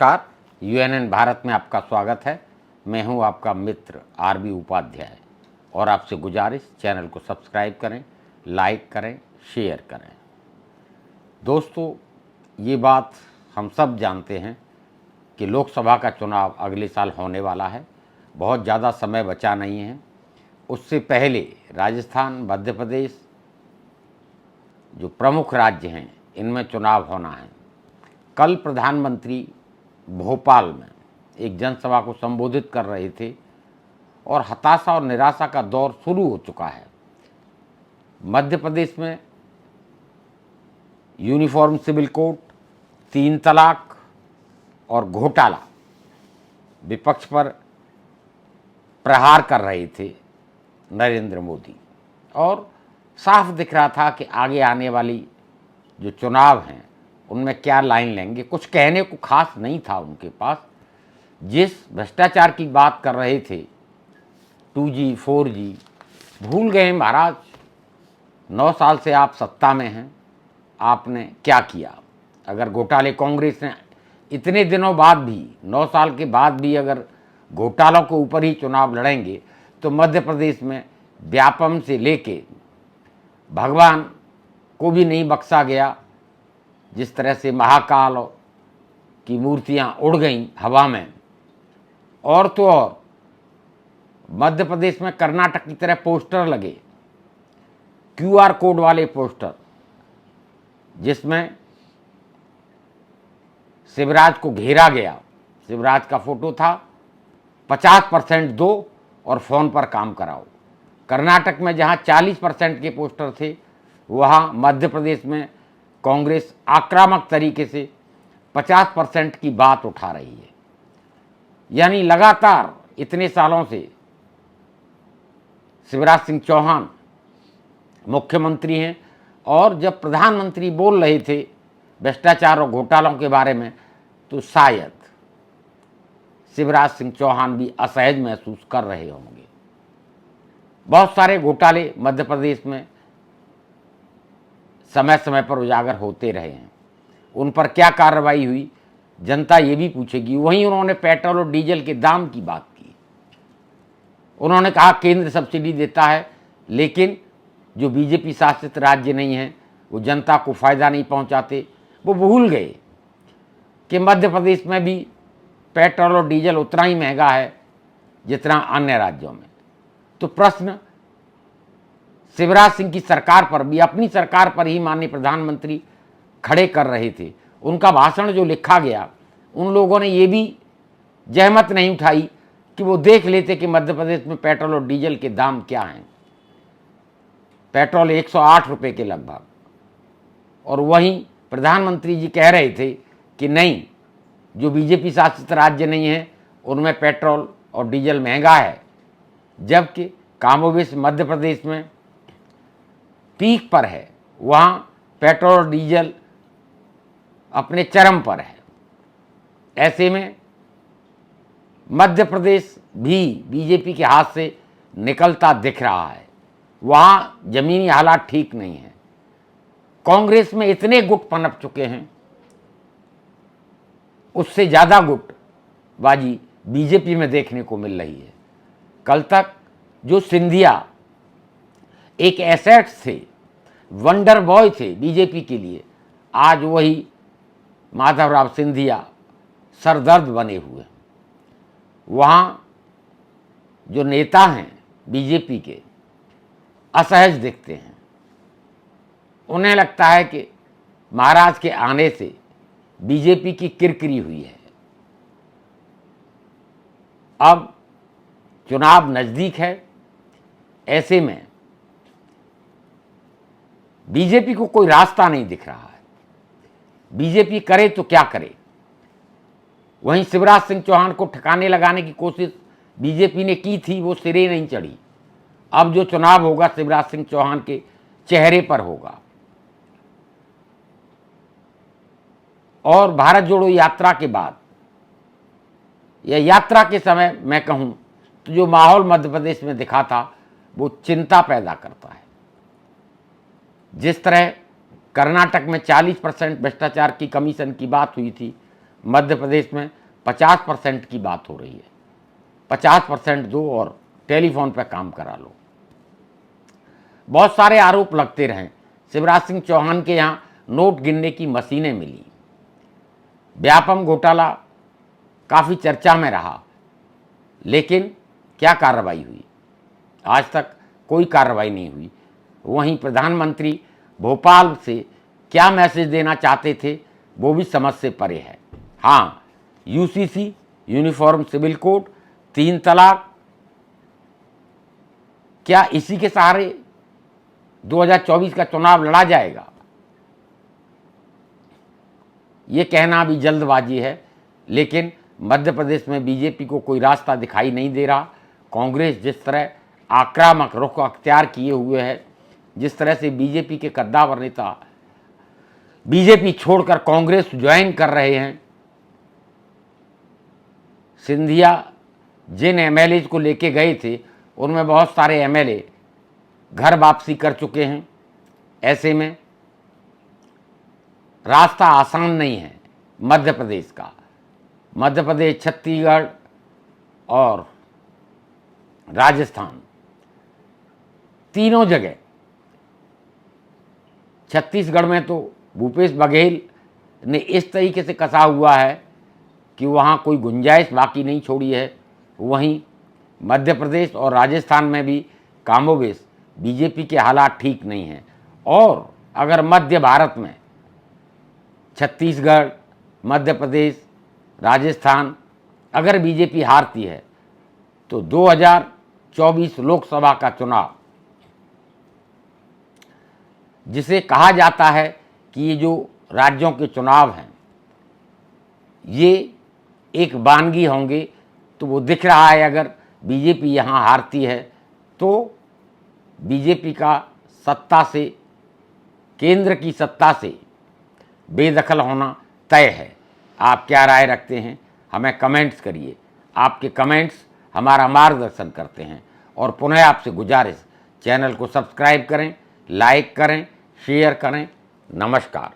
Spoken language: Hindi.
नमस्कार, यूएनएन भारत में आपका स्वागत है। मैं हूं आपका मित्र आरबी उपाध्याय और आपसे गुजारिश चैनल को सब्सक्राइब करें, लाइक करें, शेयर करें। दोस्तों, ये बात हम सब जानते हैं कि लोकसभा का चुनाव अगले साल होने वाला है। बहुत ज़्यादा समय बचा नहीं है। उससे पहले राजस्थान, मध्य प्रदेश जो प्रमुख राज्य हैं इनमें चुनाव होना है। कल प्रधानमंत्री भोपाल में एक जनसभा को संबोधित कर रहे थे और हताशा और निराशा का दौर शुरू हो चुका है। मध्य प्रदेश में यूनिफॉर्म सिविल कोड, 3 तलाक और घोटाला विपक्ष पर प्रहार कर रहे थे नरेंद्र मोदी, और साफ दिख रहा था कि आगे आने वाली जो चुनाव हैं उनमें क्या लाइन लेंगे। कुछ कहने को खास नहीं था उनके पास। जिस भ्रष्टाचार की बात कर रहे थे, 2G 4G, भूल गए महाराज। 9 साल से आप सत्ता में हैं, आपने क्या किया? अगर घोटाले कांग्रेस ने इतने दिनों बाद भी, 9 साल के बाद भी अगर घोटालों के ऊपर ही चुनाव लड़ेंगे तो मध्य प्रदेश में व्यापम से लेके भगवान को भी नहीं बख्शा गया। जिस तरह से महाकाल की मूर्तियां उड़ गईं हवा में, और तो और मध्य प्रदेश में कर्नाटक की तरह पोस्टर लगे, QR कोड वाले पोस्टर, जिसमें शिवराज को घेरा गया। शिवराज का फोटो था, 50% दो और फ़ोन पर काम कराओ। कर्नाटक में जहां 40% के पोस्टर थे, वहां मध्य प्रदेश में कांग्रेस आक्रामक तरीके से 50% की बात उठा रही है। यानी लगातार इतने सालों से शिवराज सिंह चौहान मुख्यमंत्री हैं, और जब प्रधानमंत्री बोल रहे थे भ्रष्टाचार और घोटालों के बारे में, तो शायद शिवराज सिंह चौहान भी असहज महसूस कर रहे होंगे। बहुत सारे घोटाले मध्य प्रदेश में समय समय पर उजागर होते रहे हैं। उन पर क्या कार्रवाई हुई, जनता ये भी पूछेगी। वहीं उन्होंने पेट्रोल और डीजल के दाम की बात की। उन्होंने कहा केंद्र सब्सिडी देता है, लेकिन जो बीजेपी शासित राज्य नहीं हैं वो जनता को फ़ायदा नहीं पहुंचाते। वो भूल गए कि मध्य प्रदेश में भी पेट्रोल और डीजल उतना ही महंगा है जितना अन्य राज्यों में। तो प्रश्न शिवराज सिंह की सरकार पर भी, अपनी सरकार पर ही माननीय प्रधानमंत्री खड़े कर रहे थे। उनका भाषण जो लिखा गया, उन लोगों ने ये भी जहमत नहीं उठाई कि वो देख लेते कि मध्य प्रदेश में पेट्रोल और डीजल के दाम क्या हैं। पेट्रोल 108 रुपये के लगभग, और वहीं प्रधानमंत्री जी कह रहे थे कि नहीं, जो बीजेपी शासित राज्य नहीं है उनमें पेट्रोल और डीजल महंगा है, जबकि कमोबेश मध्य प्रदेश में पीक पर है, वहाँ पेट्रोल और डीजल अपने चरम पर है। ऐसे में मध्य प्रदेश भी बीजेपी के हाथ से निकलता दिख रहा है। वहाँ जमीनी हालात ठीक नहीं है। कांग्रेस में इतने गुट पनप चुके हैं, उससे ज़्यादा गुटबाजी बीजेपी में देखने को मिल रही है। कल तक जो सिंधिया एक एसेट थे, वंडर बॉय थे बीजेपी के लिए, आज वही माधवराव सिंधिया सरदर्द बने हुए। वहाँ जो नेता हैं बीजेपी के, असहज दिखते हैं। उन्हें लगता है कि महाराज के आने से बीजेपी की किरकिरी हुई है। अब चुनाव नज़दीक है। ऐसे में बीजेपी को कोई रास्ता नहीं दिख रहा है। बीजेपी करे तो क्या करे। वहीं शिवराज सिंह चौहान को ठिकाने लगाने की कोशिश बीजेपी ने की थी, वो सिरे नहीं चढ़ी। अब जो चुनाव होगा शिवराज सिंह चौहान के चेहरे पर होगा। और भारत जोड़ो यात्रा के बाद, या यात्रा के समय मैं कहूं तो जो माहौल मध्य प्रदेश में दिखा था वो चिंता पैदा करता है। जिस तरह कर्नाटक में 40% भ्रष्टाचार की कमीशन की बात हुई थी, मध्य प्रदेश में 50% की बात हो रही है। 50% दो और टेलीफोन पर काम करा लो। बहुत सारे आरोप लगते रहे। शिवराज सिंह चौहान के यहाँ नोट गिनने की मशीनें मिली। व्यापम घोटाला काफ़ी चर्चा में रहा, लेकिन क्या कार्रवाई हुई? आज तक कोई कार्रवाई नहीं हुई। वहीं प्रधानमंत्री भोपाल से क्या मैसेज देना चाहते थे वो भी समझ से परे है। हाँ, यूसीसी, यूनिफॉर्म सिविल कोड, 3 तलाक, क्या इसी के सहारे 2024 का चुनाव लड़ा जाएगा? ये कहना भी जल्दबाजी है, लेकिन मध्य प्रदेश में बीजेपी को कोई रास्ता दिखाई नहीं दे रहा। कांग्रेस जिस तरह आक्रामक रुख अख्तियार किए हुए है, जिस तरह से बीजेपी के कद्दावर नेता बीजेपी छोड़कर कांग्रेस ज्वाइन कर रहे हैं, सिंधिया जिन एमएलए को लेके गए थे उनमें बहुत सारे एमएलए घर वापसी कर चुके हैं। ऐसे में रास्ता आसान नहीं है मध्य प्रदेश का। मध्य प्रदेश, छत्तीसगढ़ और राजस्थान, तीनों जगह। छत्तीसगढ़ में तो भूपेश बघेल ने इस तरीके से कसा हुआ है कि वहाँ कोई गुंजाइश बाकी नहीं छोड़ी है। वहीं मध्य प्रदेश और राजस्थान में भी कामोबेश बीजेपी के हालात ठीक नहीं हैं। और अगर मध्य भारत में छत्तीसगढ़, मध्य प्रदेश, राजस्थान अगर बीजेपी हारती है तो 2024 लोकसभा का चुनाव, जिसे कहा जाता है कि ये जो राज्यों के चुनाव हैं ये एक वानगी होंगे, तो वो दिख रहा है। अगर बीजेपी यहाँ हारती है तो बीजेपी का सत्ता से, केंद्र की सत्ता से बेदखल होना तय है। आप क्या राय रखते हैं? हमें कमेंट्स करिए। आपके कमेंट्स हमारा मार्गदर्शन करते हैं। और पुनः आपसे गुजारिश, चैनल को सब्सक्राइब करें, लाइक करें, शेयर करें। नमस्कार।